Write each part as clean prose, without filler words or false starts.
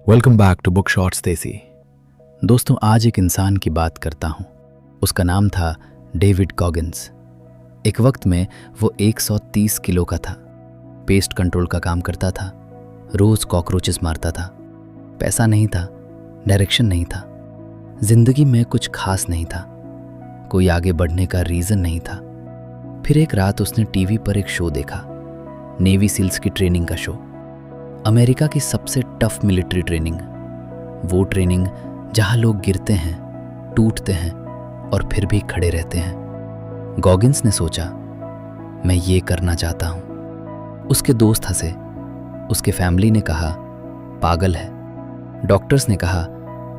Welcome back to book shots Desi. दोस्तों, आज एक इंसान की बात करता हूँ। उसका नाम था डेविड गॉगिन्स। एक वक्त में वो 130 किलो का था। पेस्ट कंट्रोल का काम करता था। रोज़ कॉकरोचेस मारता था। पैसा नहीं था, डायरेक्शन नहीं था, जिंदगी में कुछ खास नहीं था, कोई आगे बढ़ने का रीज़न नहीं था। फिर एक रात उसने टीवी पर एक शो देखा, नेवी सील्स की ट्रेनिंग का शो। अमेरिका की सबसे टफ मिलिट्री ट्रेनिंग, वो ट्रेनिंग जहां लोग गिरते हैं, टूटते हैं और फिर भी खड़े रहते हैं। गॉगिन्स ने सोचा, मैं ये करना चाहता हूं। उसके दोस्त हंसे, उसके फैमिली ने कहा पागल है। डॉक्टर्स ने कहा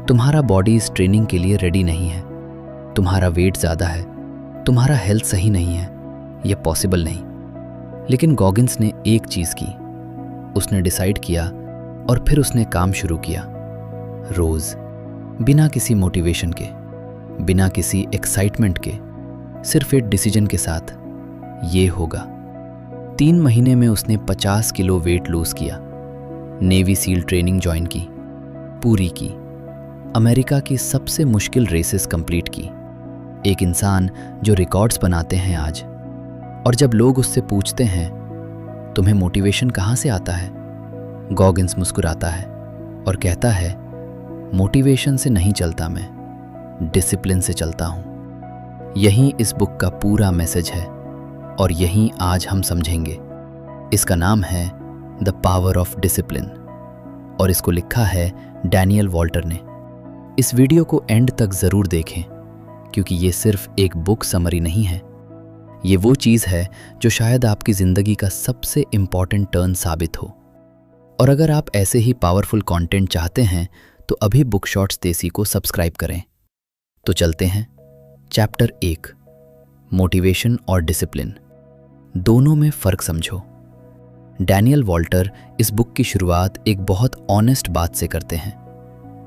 तुम्हारा बॉडी इस ट्रेनिंग के लिए रेडी नहीं है, तुम्हारा वेट ज़्यादा है, तुम्हारा हेल्थ सही नहीं है, यह पॉसिबल नहीं। लेकिन गॉगिन्स ने एक चीज़ की, उसने डिसाइड किया और फिर उसने काम शुरू किया। रोज़ बिना किसी मोटिवेशन के, बिना किसी एक्साइटमेंट के, सिर्फ एक डिसीजन के साथ, ये होगा। 3 महीने में उसने 50 किलो वेट लूज किया। नेवी सील ट्रेनिंग ज्वाइन की, पूरी की। अमेरिका की सबसे मुश्किल रेसेस कंप्लीट की। एक इंसान जो रिकॉर्ड्स बनाते हैं आज। और जब लोग उससे पूछते हैं तुम्हें मोटिवेशन कहाँ से आता है, गॉगिन्स मुस्कुराता है और कहता है मोटिवेशन से नहीं चलता, मैं डिसिप्लिन से चलता हूँ। यही इस बुक का पूरा मैसेज है और यही आज हम समझेंगे। इसका नाम है द पावर ऑफ डिसिप्लिन और इसको लिखा है डैनियल वॉल्टर ने। इस वीडियो को एंड तक ज़रूर देखें क्योंकि ये सिर्फ एक बुक समरी नहीं है, ये वो चीज़ है जो शायद आपकी ज़िंदगी का सबसे इम्पॉर्टेंट टर्न साबित हो। और अगर आप ऐसे ही पावरफुल कंटेंट चाहते हैं तो अभी बुक शॉट्स देसी को सब्सक्राइब करें। तो चलते हैं। चैप्टर 1, मोटिवेशन और डिसिप्लिन, दोनों में फ़र्क समझो। डैनियल वॉल्टर इस बुक की शुरुआत एक बहुत ऑनेस्ट बात से करते हैं।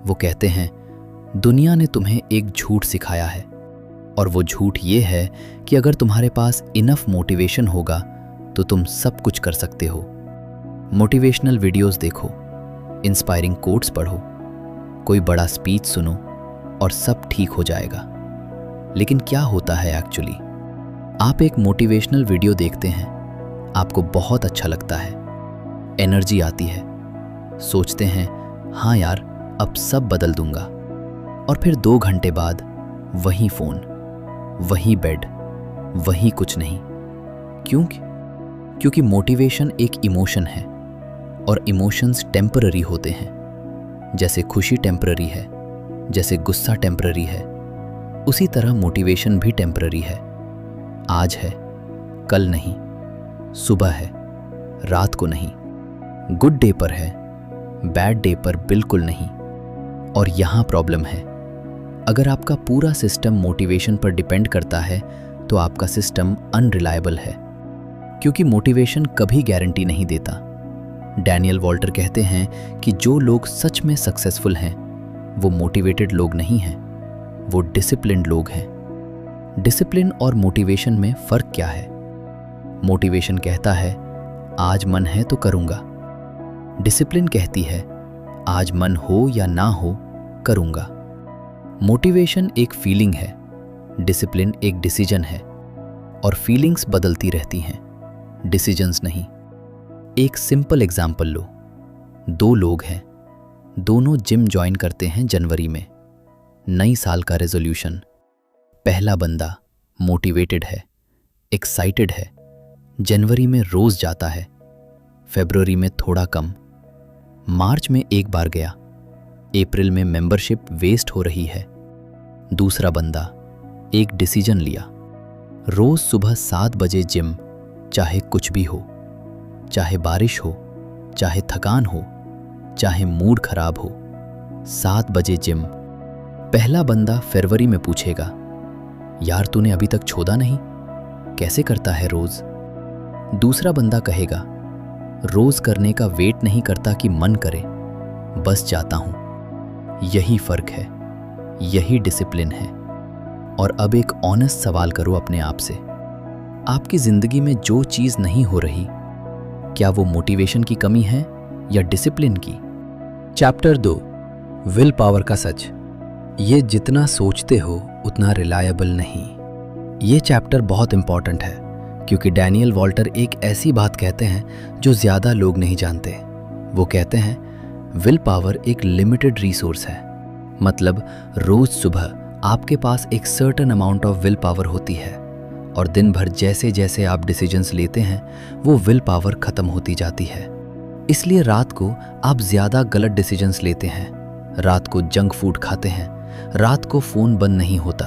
वो कहते हैं दुनिया ने तुम्हें एक झूठ सिखाया है और वो झूठ ये है कि अगर तुम्हारे पास इनफ मोटिवेशन होगा तो तुम सब कुछ कर सकते हो। मोटिवेशनल वीडियोस देखो, इंस्पायरिंग कोट्स पढ़ो, कोई बड़ा स्पीच सुनो और सब ठीक हो जाएगा। लेकिन क्या होता है एक्चुअली? आप एक मोटिवेशनल वीडियो देखते हैं, आपको बहुत अच्छा लगता है, एनर्जी आती है, सोचते हैं हाँ यार अब सब बदल दूंगा, और फिर 2 घंटे बाद वही फ़ोन, वही बेड, वही कुछ नहीं। क्यों? क्योंकि मोटिवेशन एक इमोशन है और इमोशंस टेम्पररी होते हैं। जैसे खुशी टेम्पररी है, जैसे गुस्सा टेम्पररी है, उसी तरह मोटिवेशन भी टेम्पररी है। आज है, कल नहीं, सुबह है, रात को नहीं, गुड डे पर है, बैड डे पर बिल्कुल नहीं। और यहाँ प्रॉब्लम है, अगर आपका पूरा सिस्टम मोटिवेशन पर डिपेंड करता है तो आपका सिस्टम अनरिलायबल है, क्योंकि मोटिवेशन कभी गारंटी नहीं देता। डैनियल वॉल्टर कहते हैं कि जो लोग सच में सक्सेसफुल हैं वो मोटिवेटेड लोग नहीं हैं, वो डिसिप्लिन्ड लोग हैं। डिसिप्लिन और मोटिवेशन में फ़र्क क्या है? मोटिवेशन कहता है आज मन है तो करूँगा। डिसिप्लिन कहती है आज मन हो या ना हो करूँगा। मोटिवेशन एक फीलिंग है, डिसिप्लिन एक डिसीजन है, और फीलिंग्स बदलती रहती हैं, डिसीजंस नहीं। एक सिंपल एग्जाम्पल लो। 2 लोग हैं, दोनों जिम ज्वाइन करते हैं जनवरी में, नई साल का रेजोल्यूशन। पहला बंदा मोटिवेटेड है, एक्साइटेड है, जनवरी में रोज़ जाता है, फरवरी में थोड़ा कम, मार्च में एक बार गया, अप्रैल में मेंबरशिप वेस्ट हो रही है। दूसरा बंदा एक डिसीजन लिया, रोज़ सुबह 7 बजे जिम, चाहे कुछ भी हो, चाहे बारिश हो, चाहे थकान हो, चाहे मूड खराब हो, 7 बजे जिम। पहला बंदा फरवरी में पूछेगा यार तूने अभी तक छोड़ा नहीं, कैसे करता है रोज़? दूसरा बंदा कहेगा रोज़ करने का वेट नहीं करता कि मन करे, बस जाता हूँ। यही फ़र्क है, यही डिसिप्लिन है। और अब एक ऑनेस्ट सवाल करो अपने आप से, आपकी ज़िंदगी में जो चीज़ नहीं हो रही, क्या वो मोटिवेशन की कमी है या डिसिप्लिन की? चैप्टर 2, विल पावर का सच। ये जितना सोचते हो उतना रिलायबल नहीं। ये चैप्टर बहुत इंपॉर्टेंट है क्योंकि डैनियल वॉल्टर एक ऐसी बात कहते हैं जो ज़्यादा लोग नहीं जानते। वो कहते हैं विल पावर एक लिमिटेड रिसोर्स है। मतलब रोज़ सुबह आपके पास एक certain amount of will power होती है और दिन भर जैसे जैसे आप डिसीजंस लेते हैं वो विल पावर ख़त्म होती जाती है। इसलिए रात को आप ज़्यादा गलत डिसीजंस लेते हैं, रात को जंक फूड खाते हैं, रात को फ़ोन बंद नहीं होता,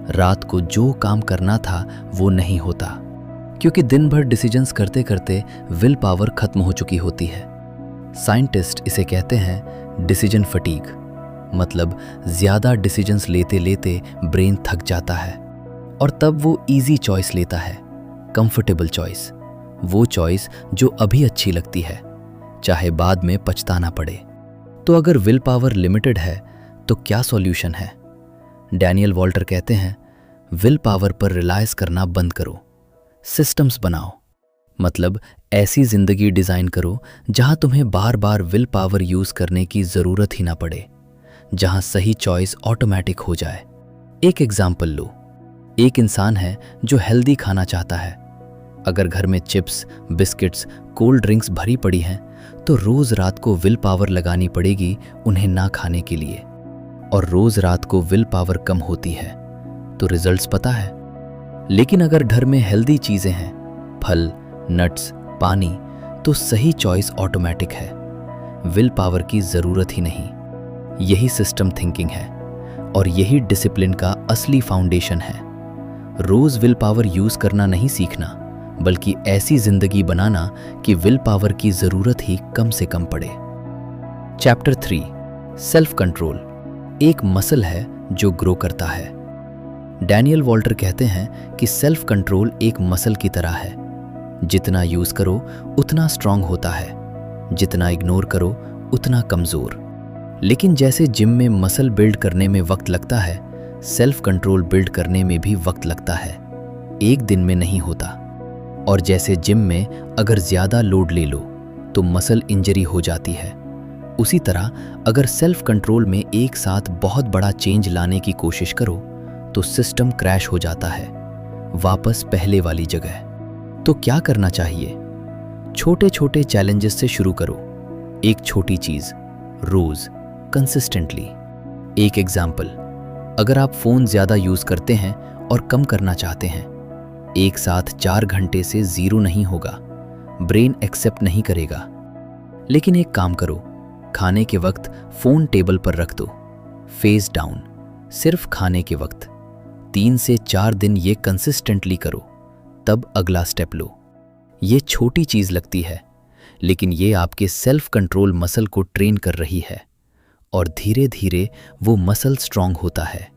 रात को जो काम करना था वो नहीं होता, क्योंकि दिन भर डिसीजंस करते करते विल पावर खत्म हो चुकी होती है। साइंटिस्ट इसे कहते हैं डिसीजन फटीग। मतलब ज़्यादा डिसीजंस लेते लेते ब्रेन थक जाता है और तब वो इजी चॉइस लेता है, कंफर्टेबल चॉइस, वो चॉइस जो अभी अच्छी लगती है, चाहे बाद में पछताना पड़े। तो अगर विल पावर लिमिटेड है तो क्या सॉल्यूशन है? डैनियल वॉल्टर कहते हैं विल पावर पर रिलायस करना बंद करो, सिस्टम्स बनाओ। मतलब ऐसी जिंदगी डिज़ाइन करो जहां तुम्हें बार बार विल पावर यूज़ करने की ज़रूरत ही ना पड़े, जहां सही चॉइस ऑटोमेटिक हो जाए। एक एग्जाम्पल लो। एक इंसान है जो हेल्दी खाना चाहता है। अगर घर में चिप्स, बिस्किट्स, कोल्ड ड्रिंक्स भरी पड़ी हैं तो रोज़ रात को विल पावर लगानी पड़ेगी उन्हें ना खाने के लिए। और रोज़ रात को विल पावर कम होती है तो रिजल्ट्स पता है। लेकिन अगर घर में हेल्दी चीज़ें हैं, फल, नट्स, पानी, तो सही चॉइस ऑटोमेटिक है, विल पावर की ज़रूरत ही नहीं। यही सिस्टम थिंकिंग है और यही डिसिप्लिन का असली फाउंडेशन है। रोज़ विल पावर यूज़ करना नहीं सीखना, बल्कि ऐसी जिंदगी बनाना कि विल पावर की ज़रूरत ही कम से कम पड़े। चैप्टर 3, सेल्फ कंट्रोल एक मसल है जो ग्रो करता है। डैनियल वॉल्टर कहते हैं कि सेल्फ कंट्रोल एक मसल की तरह है। जितना यूज़ करो उतना स्ट्रांग होता है, जितना इग्नोर करो उतना कमज़ोर। लेकिन जैसे जिम में मसल बिल्ड करने में वक्त लगता है, सेल्फ कंट्रोल बिल्ड करने में भी वक्त लगता है, एक दिन में नहीं होता। और जैसे जिम में अगर ज़्यादा लोड ले लो तो मसल इंजरी हो जाती है, उसी तरह अगर सेल्फ कंट्रोल में एक साथ बहुत बड़ा चेंज लाने की कोशिश करो तो सिस्टम क्रैश हो जाता है, वापस पहले वाली जगह। तो क्या करना चाहिए? छोटे छोटे चैलेंजेस से शुरू करो। एक छोटी चीज़ रोज़, कंसिस्टेंटली। एक एग्जाम्पल, अगर आप फ़ोन ज़्यादा यूज़ करते हैं और कम करना चाहते हैं, एक साथ 4 घंटे से 0 नहीं होगा, ब्रेन एक्सेप्ट नहीं करेगा। लेकिन एक काम करो, खाने के वक्त फ़ोन टेबल पर रख दो, फेस डाउन, सिर्फ खाने के वक्त। 3 से 4 दिन ये कंसिस्टेंटली करो, तब अगला स्टेप लो। ये छोटी चीज़ लगती है, लेकिन ये आपके सेल्फ कंट्रोल मसल को ट्रेन कर रही है और धीरे धीरे वो मसल स्ट्रांग होता है।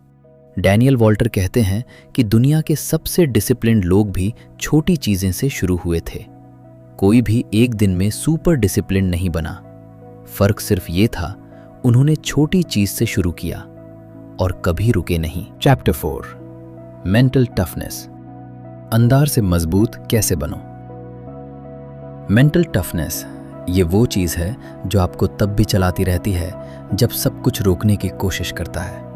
डैनियल वॉल्टर कहते हैं कि दुनिया के सबसे डिसिप्लिन्ड लोग भी छोटी चीज़ें से शुरू हुए थे। कोई भी एक दिन में सुपर डिसिप्लिन्ड नहीं बना। फ़र्क सिर्फ ये था, उन्होंने छोटी चीज़ से शुरू किया और कभी रुके नहीं। चैप्टर 4, मेंटल टफनेस अंदर से मजबूत कैसे बनो। मेंटल टफनेस ये वो चीज़ है जो आपको तब भी चलाती रहती है जब सब कुछ रोकने की कोशिश करता है।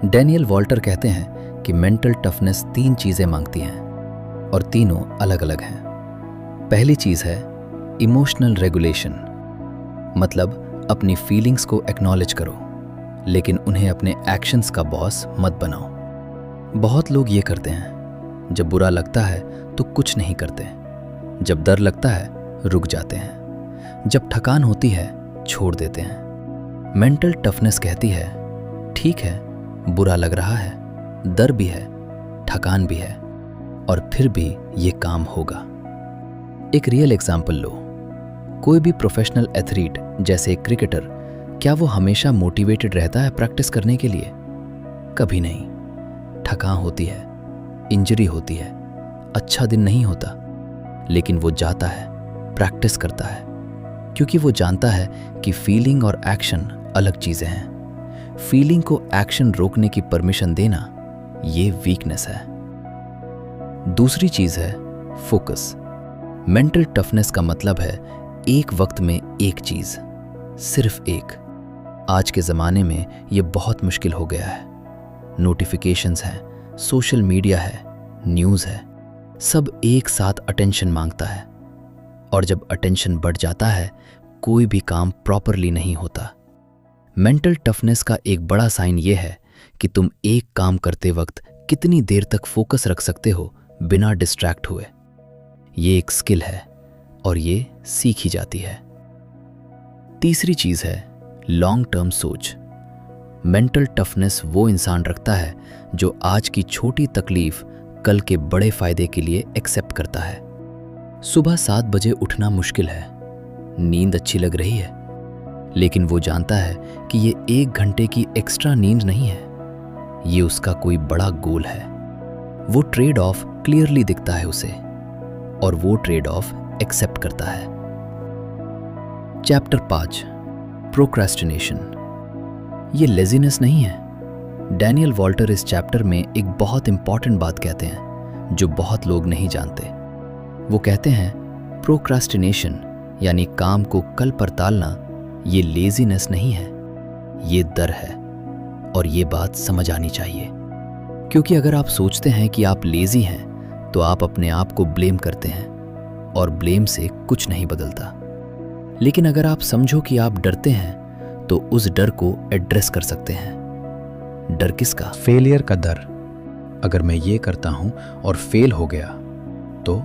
डैनियल वॉल्टर कहते हैं कि मेंटल टफनेस 3 चीज़ें मांगती हैं और तीनों अलग अलग हैं। पहली चीज़ है इमोशनल रेगुलेशन। मतलब अपनी फीलिंग्स को एक्नॉलेज करो, लेकिन उन्हें अपने एक्शंस का बॉस मत बनाओ। बहुत लोग ये करते हैं, जब बुरा लगता है तो कुछ नहीं करते, जब डर लगता है रुक जाते हैं, जब थकान होती है छोड़ देते हैं। मेंटल टफनेस कहती है ठीक है, बुरा लग रहा है, डर भी है, थकान भी है, और फिर भी ये काम होगा। एक रियल एग्जाम्पल लो। कोई भी प्रोफेशनल एथलीट जैसे क्रिकेटर, क्या वो हमेशा मोटिवेटेड रहता है प्रैक्टिस करने के लिए? कभी नहीं। थकान होती है, इंजरी होती है, अच्छा दिन नहीं होता, लेकिन वो जाता है, प्रैक्टिस करता है, क्योंकि वो जानता है कि फीलिंग और एक्शन अलग चीज़ें हैं। फीलिंग को एक्शन रोकने की परमिशन देना, ये वीकनेस है। दूसरी चीज़ है फोकस। मेंटल टफनेस का मतलब है एक वक्त में एक चीज़, सिर्फ एक। आज के ज़माने में ये बहुत मुश्किल हो गया है। नोटिफिकेशंस हैं, सोशल मीडिया है, न्यूज़ है, सब एक साथ अटेंशन मांगता है। और जब अटेंशन बढ़ जाता है, कोई भी काम प्रॉपरली नहीं होता। मेंटल टफनेस का एक बड़ा साइन ये है कि तुम एक काम करते वक्त कितनी देर तक फोकस रख सकते हो बिना डिस्ट्रैक्ट हुए। ये एक स्किल है और ये सीखी जाती है। तीसरी चीज़ है लॉन्ग टर्म सोच। मेंटल टफनेस वो इंसान रखता है जो आज की छोटी तकलीफ कल के बड़े फायदे के लिए एक्सेप्ट करता है। सुबह 7 बजे उठना मुश्किल है, नींद अच्छी लग रही है, लेकिन वो जानता है कि ये 1 घंटे की एक्स्ट्रा नींद नहीं है, ये उसका कोई बड़ा गोल है। वो ट्रेड ऑफ क्लियरली दिखता है उसे और वो ट्रेड ऑफ एक्सेप्ट करता है। Chapter 5 procrastination. ये लेजीनेस नहीं है। डैनियल वॉल्टर इस चैप्टर में एक बहुत इंपॉर्टेंट बात कहते हैं जो बहुत लोग नहीं जानते। वो कहते हैं प्रोक्रेस्टिनेशन यानी काम को कल पर टालना, ये लेजीनेस नहीं है, ये डर है। और ये बात समझ आनी चाहिए, क्योंकि अगर आप सोचते हैं कि आप लेजी हैं तो आप अपने आप को ब्लेम करते हैं और ब्लेम से कुछ नहीं बदलता। लेकिन अगर आप समझो कि आप डरते हैं तो उस डर को एड्रेस कर सकते हैं। डर किसका? फेलियर का डर। अगर मैं ये करता हूं और फेल हो गया तो?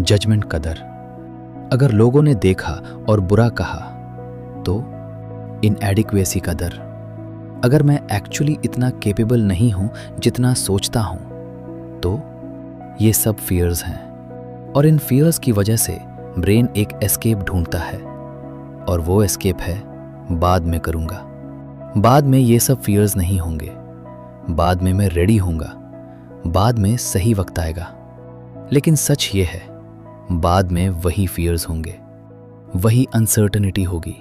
जजमेंट का डर। अगर लोगों ने देखा और बुरा कहा तो? इनएडिक्वेसी का डर। अगर मैं एक्चुअली इतना कैपेबल नहीं हूं जितना सोचता हूं तो? ये सब फियर्स हैं और इन फियर्स की वजह से ब्रेन एक एस्केप ढूंढता है और वो एस्केप है बाद में करूंगा। बाद में ये सब फियर्स नहीं होंगे, बाद में मैं रेडी होऊंगा, बाद में सही वक्त आएगा। लेकिन सच ये है, बाद में वही फियर्स होंगे, वही अनसर्टेनिटी होगी,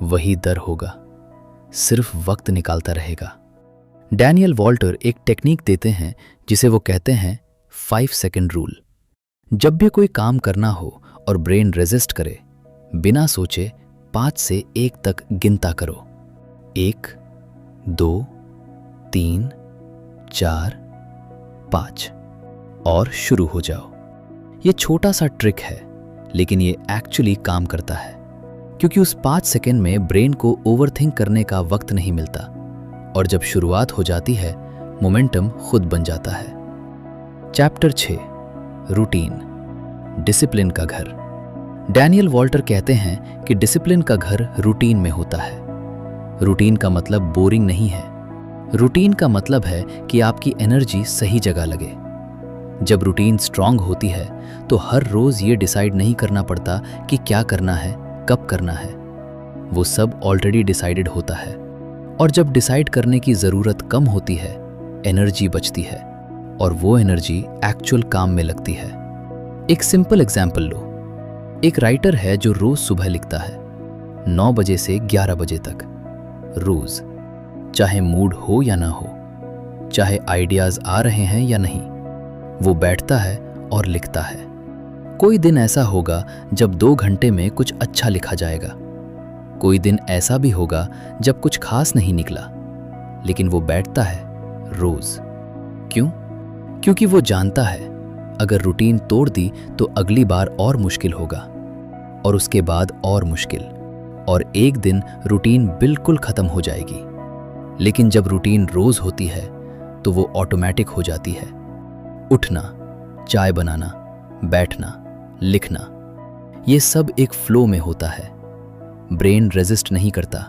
वही डर होगा, सिर्फ वक्त निकालता रहेगा। डैनियल वॉल्टर एक टेक्निक देते हैं जिसे वो कहते हैं 5 सेकंड रूल। जब भी कोई काम करना हो और ब्रेन रेजिस्ट करे, बिना सोचे 5 से 1 तक गिनता करो। 1, 2, 3, 4, 5 और शुरू हो जाओ। ये छोटा सा ट्रिक है, लेकिन ये एक्चुअली काम करता है, क्योंकि उस 5 सेकंड में ब्रेन को ओवरथिंक करने का वक्त नहीं मिलता और जब शुरुआत हो जाती है, मोमेंटम खुद बन जाता है। चैप्टर 6 रूटीन, डिसिप्लिन का घर। डैनियल वॉल्टर कहते हैं कि डिसिप्लिन का घर रूटीन में होता है। रूटीन का मतलब बोरिंग नहीं है। रूटीन का मतलब है कि आपकी एनर्जी सही जगह लगे। जब रूटीन स्ट्रांग होती है तो हर रोज ये डिसाइड नहीं करना पड़ता कि क्या करना है, कब करना है। वो सब ऑलरेडी डिसाइडेड होता है और जब डिसाइड करने की ज़रूरत कम होती है, एनर्जी बचती है और वो एनर्जी एक्चुअल काम में लगती है। एक सिंपल एग्जाम्पल लो। एक राइटर है जो रोज सुबह लिखता है 9 बजे से 11 बजे तक, रोज, चाहे मूड हो या ना हो, चाहे आइडियाज आ रहे हैं या नहीं, वो बैठता है और लिखता है। कोई दिन ऐसा होगा जब 2 घंटे में कुछ अच्छा लिखा जाएगा, कोई दिन ऐसा भी होगा जब कुछ खास नहीं निकला, लेकिन वो बैठता है रोज। क्यों? क्योंकि वो जानता है अगर रूटीन तोड़ दी तो अगली बार और मुश्किल होगा और उसके बाद और मुश्किल, और एक दिन रूटीन बिल्कुल खत्म हो जाएगी। लेकिन जब रूटीन रोज होती है तो वो ऑटोमेटिक हो जाती है। उठना, चाय बनाना, बैठना, लिखना, ये सब एक फ्लो में होता है। ब्रेन रेजिस्ट नहीं करता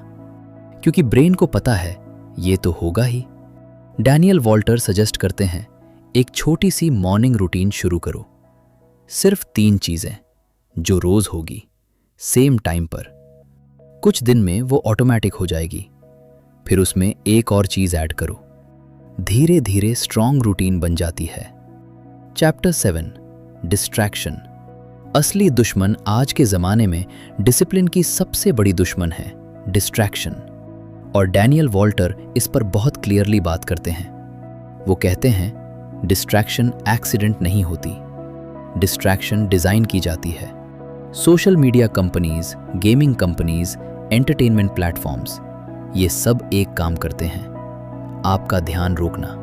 क्योंकि ब्रेन को पता है ये तो होगा ही। डैनियल वॉल्टर सजेस्ट करते हैं एक छोटी सी मॉर्निंग रूटीन शुरू करो। सिर्फ 3 चीजें जो रोज होगी, सेम टाइम पर। कुछ दिन में वो ऑटोमेटिक हो जाएगी, फिर उसमें एक और चीज ऐड करो। धीरे धीरे स्ट्रॉन्ग रूटीन बन जाती है। Chapter 7 distraction. असली दुश्मन आज के जमाने में डिसिप्लिन की सबसे बड़ी दुश्मन है डिस्ट्रैक्शन, और डैनियल वॉल्टर इस पर बहुत क्लियरली बात करते हैं। वो कहते हैं डिस्ट्रैक्शन एक्सीडेंट नहीं होती, डिस्ट्रैक्शन डिजाइन की जाती है। Social media companies, gaming companies, entertainment platforms, ये सब एक काम करते हैं, आपका ध्यान रोकना।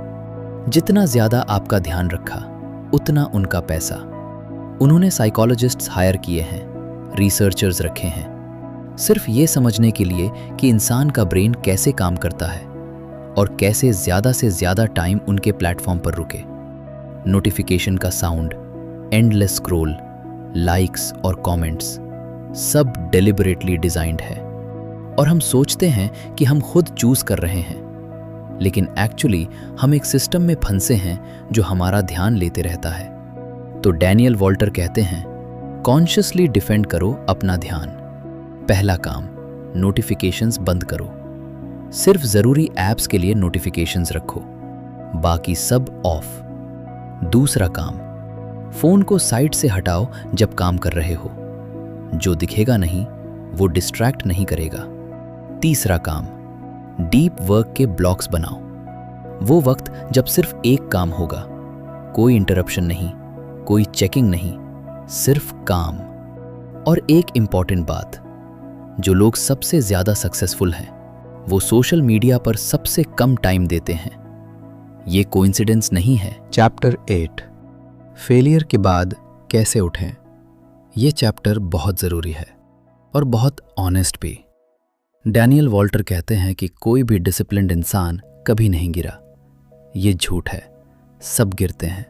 जितना ज्यादा आपका ध्यान रखा उतना उनका पैसा। उन्होंने साइकोलॉजिस्ट्स हायर किए हैं, रिसर्चर्स रखे हैं, सिर्फ ये समझने के लिए कि इंसान का ब्रेन कैसे काम करता है और कैसे ज्यादा से ज्यादा टाइम उनके प्लेटफॉर्म पर रुके। नोटिफिकेशन का साउंड, एंडलेस स्क्रॉल, लाइक्स और कमेंट्स सब डेलिबरेटली डिजाइंड है। और हम सोचते हैं कि हम खुद चूज कर रहे हैं, लेकिन एक्चुअली हम एक सिस्टम में फंसे हैं जो हमारा ध्यान लेते रहता है। तो डैनियल वॉल्टर कहते हैं, कॉन्शियसली डिफेंड करो अपना ध्यान। पहला काम, नोटिफिकेशंस बंद करो। सिर्फ जरूरी ऐप्स के लिए नोटिफिकेशंस रखो, बाकी सब ऑफ। दूसरा काम, फोन को साइड से हटाओ जब काम कर रहे हो। जो दिखेगा नहीं वो डिस्ट्रैक्ट नहीं करेगा। तीसरा काम, डीप वर्क के ब्लॉक्स बनाओ। वो वक्त जब सिर्फ एक काम होगा, कोई इंटरप्शन नहीं, कोई चेकिंग नहीं, सिर्फ काम। और एक इंपॉर्टेंट बात, जो लोग सबसे ज्यादा सक्सेसफुल हैं वो सोशल मीडिया पर सबसे कम टाइम देते हैं। ये कोइंसिडेंस नहीं है। चैप्टर 8, फेलियर के बाद कैसे उठें। ये चैप्टर बहुत ज़रूरी है और बहुत ऑनेस्ट भी। डैनियल वॉल्टर कहते हैं कि कोई भी डिसिप्लिन्ड इंसान कभी नहीं गिरा। ये झूठ है। सब गिरते हैं,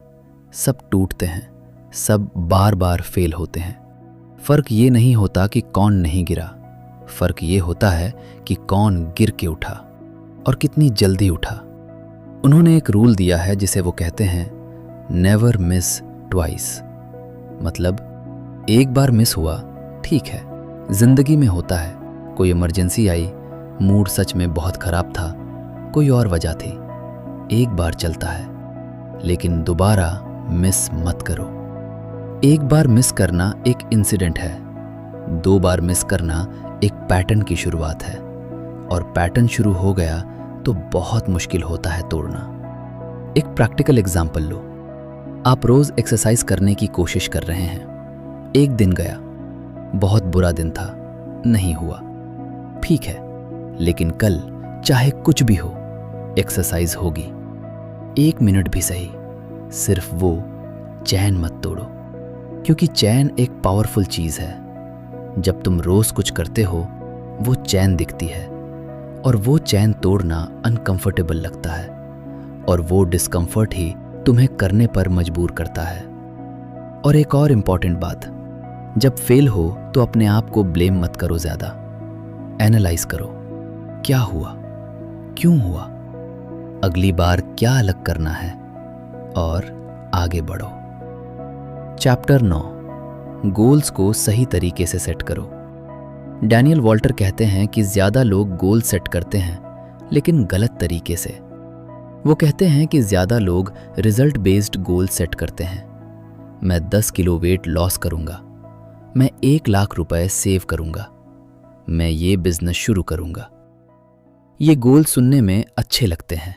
सब टूटते हैं, सब बार बार फेल होते हैं। फ़र्क ये नहीं होता कि कौन नहीं गिरा, फ़र्क ये होता है कि कौन गिर के उठा और कितनी जल्दी उठा। उन्होंने एक रूल दिया है जिसे वो कहते हैं, नेवर मिस ट्वाइस। मतलब एक बार मिस हुआ ठीक है, जिंदगी में होता है। कोई इमरजेंसी आई, मूड सच में बहुत खराब था, कोई और वजह थी, एक बार चलता है, लेकिन दोबारा मिस मत करो। एक बार मिस करना एक इंसिडेंट है, 2 बार मिस करना एक पैटर्न की शुरुआत है, और पैटर्न शुरू हो गया तो बहुत मुश्किल होता है तोड़ना। एक प्रैक्टिकल एग्जाम्पल लो। आप रोज एक्सरसाइज करने की कोशिश कर रहे हैं। एक दिन गया, बहुत बुरा दिन था, नहीं हुआ, ठीक है, लेकिन कल चाहे कुछ भी हो एक्सरसाइज होगी। 1 मिनट भी सही, सिर्फ वो चैन मत तोड़ो, क्योंकि चैन एक पावरफुल चीज है। जब तुम रोज कुछ करते हो वो चैन दिखती है, और वो चैन तोड़ना अनकंफर्टेबल लगता है, और वो डिस्कंफर्ट ही तुम्हें करने पर मजबूर करता है। और एक और इम्पॉर्टेंट बात, जब फेल हो तो अपने आप को ब्लेम मत करो ज्यादा। एनालाइज करो, क्या हुआ, क्यों हुआ, अगली बार क्या अलग करना है, और आगे बढ़ो। चैप्टर 9, गोल्स को सही तरीके से सेट करो। डैनियल वॉल्टर कहते हैं कि ज्यादा लोग गोल सेट करते हैं, लेकिन गलत तरीके से। वो कहते हैं कि ज्यादा लोग रिजल्ट बेस्ड गोल सेट करते हैं। मैं 10 किलो वेट लॉस करूंगा, मैं 1 लाख रुपए सेव करूंगा, मैं ये बिजनेस शुरू करूंगा। ये गोल सुनने में अच्छे लगते हैं,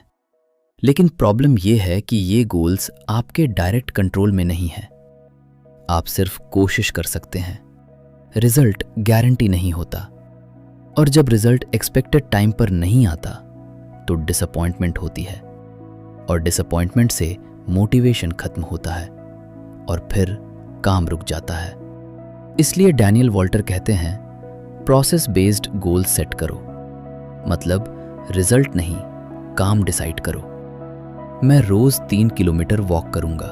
लेकिन प्रॉब्लम ये है कि ये गोल्स आपके डायरेक्ट कंट्रोल में नहीं है। आप सिर्फ कोशिश कर सकते हैं, रिजल्ट गारंटी नहीं होता। और जब रिजल्ट एक्सपेक्टेड टाइम पर नहीं आता तो डिसअपॉइंटमेंट होती है, और डिसअपॉइंटमेंट से मोटिवेशन खत्म होता है, और फिर काम रुक जाता है। इसलिए डैनियल वॉल्टर कहते हैं, प्रोसेस बेस्ड गोल सेट करो। मतलब रिजल्ट नहीं, काम डिसाइड करो। मैं रोज 3 किलोमीटर वॉक करूंगा,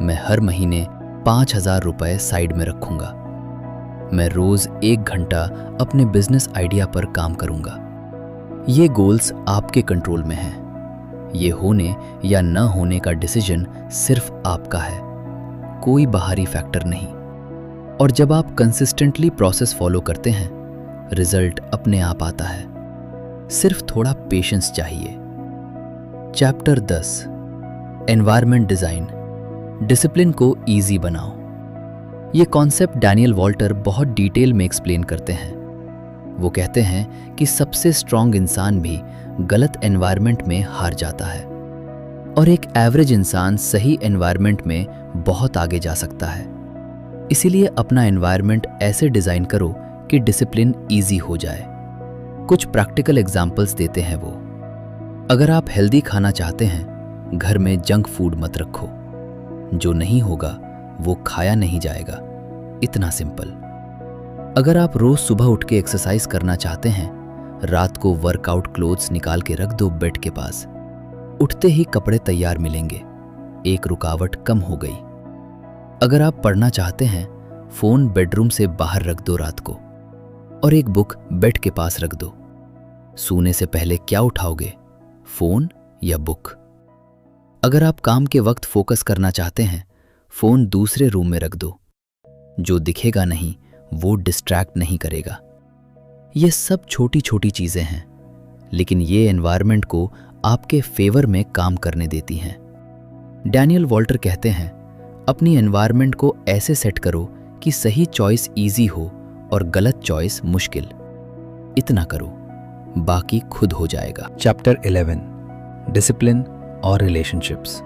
मैं हर महीने 5,000 रुपए साइड में रखूंगा, मैं रोज 1 घंटा अपने बिजनेस आइडिया पर काम करूंगा। ये गोल्स आपके कंट्रोल में हैं। ये होने या न होने का डिसीजन सिर्फ आपका है, कोई बाहरी फैक्टर नहीं। और जब आप कंसिस्टेंटली प्रोसेस फॉलो करते हैं, रिजल्ट अपने आप आता है। सिर्फ थोड़ा पेशेंस चाहिए। चैप्टर 10, एनवायरनमेंट डिजाइन, डिसिप्लिन को इजी बनाओ। ये कॉन्सेप्ट डैनियल वॉल्टर बहुत डिटेल में एक्सप्लेन करते हैं। वो कहते हैं कि सबसे स्ट्रांग इंसान भी गलत एनवायरनमेंट में हार जाता है, और एक एवरेज इंसान सही एनवायरनमेंट में बहुत आगे जा सकता है। इसीलिए अपना एनवायरनमेंट ऐसे डिजाइन करो कि डिसिप्लिन इजी हो जाए। कुछ प्रैक्टिकल एग्जाम्पल्स देते हैं वो। अगर आप हेल्दी खाना चाहते हैं, घर में जंक फूड मत रखो। जो नहीं होगा वो खाया नहीं जाएगा, इतना सिंपल। अगर आप रोज सुबह उठ के एक्सरसाइज करना चाहते हैं, रात को वर्कआउट क्लोथ्स निकाल के रख दो बेड के पास। उठते ही कपड़े तैयार मिलेंगे, एक रुकावट कम हो गई। अगर आप पढ़ना चाहते हैं, फोन बेडरूम से बाहर रख दो रात को, और एक बुक बेड के पास रख दो। सोने से पहले क्या उठाओगे, फोन या बुक? अगर आप काम के वक्त फोकस करना चाहते हैं, फोन दूसरे रूम में रख दो। जो दिखेगा नहीं वो डिस्ट्रैक्ट नहीं करेगा। ये सब छोटी छोटी चीजें हैं, लेकिन ये एनवायरनमेंट को आपके फेवर में काम करने देती हैं। डैनियल वॉल्टर कहते हैं, अपनी एनवायरनमेंट को ऐसे सेट करो कि सही चॉइस इजी हो और गलत चॉइस मुश्किल। इतना करो, बाकी खुद हो जाएगा। चैप्टर 11, डिसिप्लिन और रिलेशनशिप्स।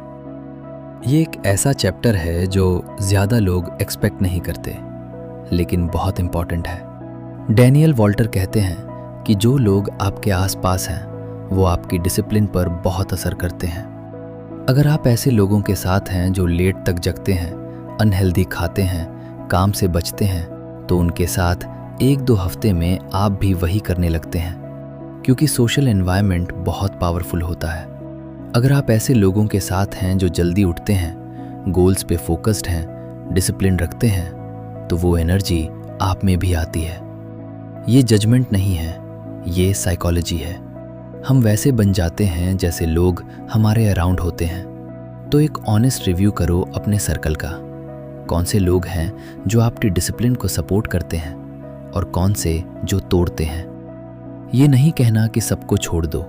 ये एक ऐसा चैप्टर है जो ज़्यादा लोग एक्सपेक्ट नहीं करते, लेकिन बहुत इंपॉर्टेंट है। डैनियल वॉल्टर कहते हैं कि जो लोग आपके आसपास हैं वो आपकी डिसिप्लिन पर बहुत असर करते हैं। अगर आप ऐसे लोगों के साथ हैं जो लेट तक जगते हैं, अनहेल्दी खाते हैं, काम से बचते हैं, तो उनके साथ 1-2 हफ्ते में आप भी वही करने लगते हैं, क्योंकि सोशल एनवायरनमेंट बहुत पावरफुल होता है। अगर आप ऐसे लोगों के साथ हैं जो जल्दी उठते हैं, गोल्स पे फोकस्ड हैं, डिसिप्लिन रखते हैं, तो वो एनर्जी आप में भी आती है। ये जजमेंट नहीं है, ये साइकोलॉजी है। हम वैसे बन जाते हैं जैसे लोग हमारे अराउंड होते हैं। तो एक ऑनेस्ट रिव्यू करो अपने सर्कल का। कौन से लोग हैं जो आपकी डिसिप्लिन को सपोर्ट करते हैं और कौन से जो तोड़ते हैं। ये नहीं कहना कि सबको छोड़ दो,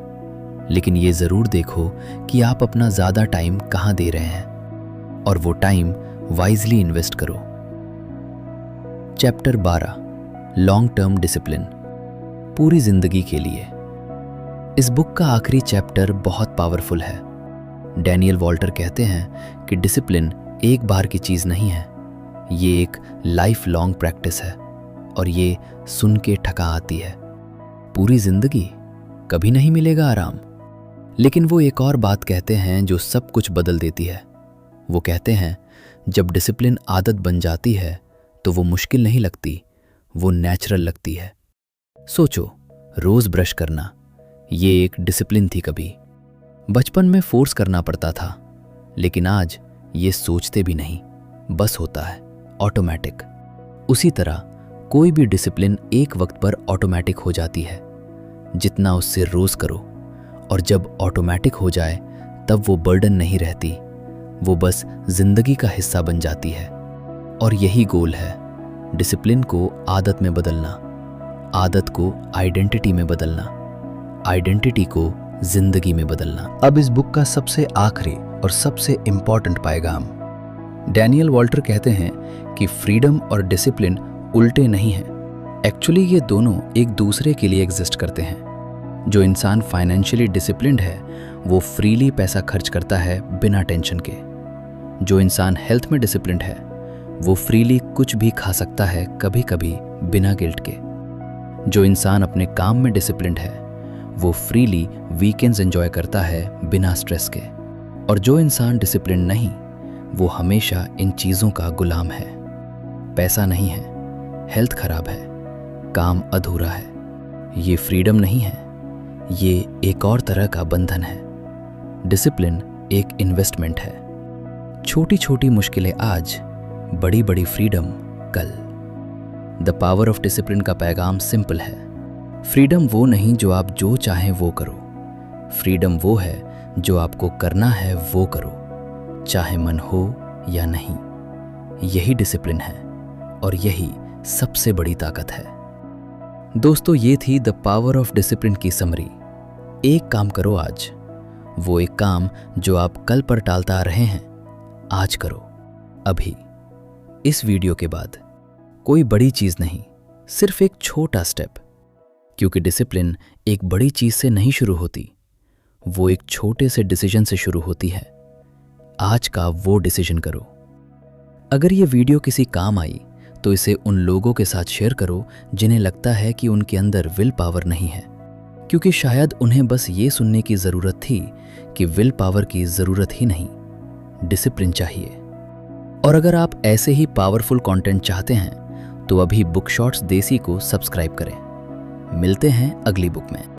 लेकिन ये ज़रूर देखो कि आप अपना ज़्यादा टाइम कहाँ दे रहे हैं, और वो टाइम वाइजली इन्वेस्ट करो। चैप्टर 12, लॉन्ग टर्म डिसिप्लिन, पूरी जिंदगी के लिए। इस बुक का आखिरी चैप्टर बहुत पावरफुल है। डैनियल वॉल्टर कहते हैं कि डिसिप्लिन एक बार की चीज़ नहीं है, ये एक लाइफ लॉन्ग प्रैक्टिस है, और ये सुन के ठका आती है। पूरी जिंदगी कभी नहीं मिलेगा आराम, लेकिन वो एक और बात कहते हैं जो सब कुछ बदल देती है। वो कहते हैं, जब डिसिप्लिन आदत बन जाती है तो वो मुश्किल नहीं लगती, वो नेचुरल लगती है। सोचो, रोज ब्रश करना, ये एक डिसिप्लिन थी कभी। बचपन में फोर्स करना पड़ता था, लेकिन आज ये सोचते भी नहीं, बस होता है, ऑटोमेटिक। उसी तरह कोई भी डिसिप्लिन एक वक्त पर ऑटोमेटिक हो जाती है। जितना उससे रोज करो, और जब ऑटोमेटिक हो जाए तब वो बर्डन नहीं रहती, वो बस जिंदगी का हिस्सा बन जाती है। और यही गोल है, डिसिप्लिन को आदत में बदलना, आदत को आइडेंटिटी में बदलना, आइडेंटिटी को जिंदगी में बदलना। अब इस बुक का सबसे आखिरी और सबसे इंपॉर्टेंट पैगाम। डैनियल वॉल्टर कहते हैं कि फ्रीडम और डिसिप्लिन उल्टे नहीं हैं। एक्चुअली ये दोनों एक दूसरे के लिए एग्जिस्ट करते हैं। जो इंसान फाइनेंशियली डिसिप्लिन्ड है वो फ्रीली पैसा खर्च करता है बिना टेंशन के। जो इंसान हेल्थ में डिसिप्लिन्ड है वो फ्रीली कुछ भी खा सकता है, कभी कभी बिना गिल्ट के। जो इंसान अपने काम में डिसिप्लिन्ड है वो फ्रीली वीकेंड्स एंजॉय करता है बिना स्ट्रेस के। और जो इंसान डिसिप्लिन नहीं, वो हमेशा इन चीज़ों का गुलाम है। पैसा नहीं है, हेल्थ खराब है, काम अधूरा है। ये फ्रीडम नहीं है, ये एक और तरह का बंधन है। डिसिप्लिन एक इन्वेस्टमेंट है। छोटी छोटी मुश्किलें आज, बड़ी बड़ी फ्रीडम कल। द पावर ऑफ डिसिप्लिन का पैगाम सिंपल है। फ्रीडम वो नहीं जो आप जो चाहें वो करो। फ्रीडम वो है जो आपको करना है वो करो, चाहे मन हो या नहीं। यही डिसिप्लिन है, और यही सबसे बड़ी ताकत है। दोस्तों, ये थी द पावर ऑफ डिसिप्लिन की समरी। एक काम करो आज, वो एक काम जो आप कल पर टालता आ रहे हैं, आज करो, अभी। इस वीडियो के बाद कोई बड़ी चीज नहीं, सिर्फ एक छोटा स्टेप। क्योंकि डिसिप्लिन एक बड़ी चीज से नहीं शुरू होती, वो एक छोटे से डिसीजन से शुरू होती है। आज का वो डिसीजन करो। अगर ये वीडियो किसी काम आई तो इसे उन लोगों के साथ शेयर करो जिन्हें लगता है कि उनके अंदर विल पावर नहीं है। क्योंकि शायद उन्हें बस ये सुनने की ज़रूरत थी कि विल पावर की ज़रूरत ही नहीं, डिसिप्लिन चाहिए। और अगर आप ऐसे ही पावरफुल कंटेंट चाहते हैं तो अभी बुक शॉट्स देसी को सब्सक्राइब करें। मिलते हैं अगली बुक में।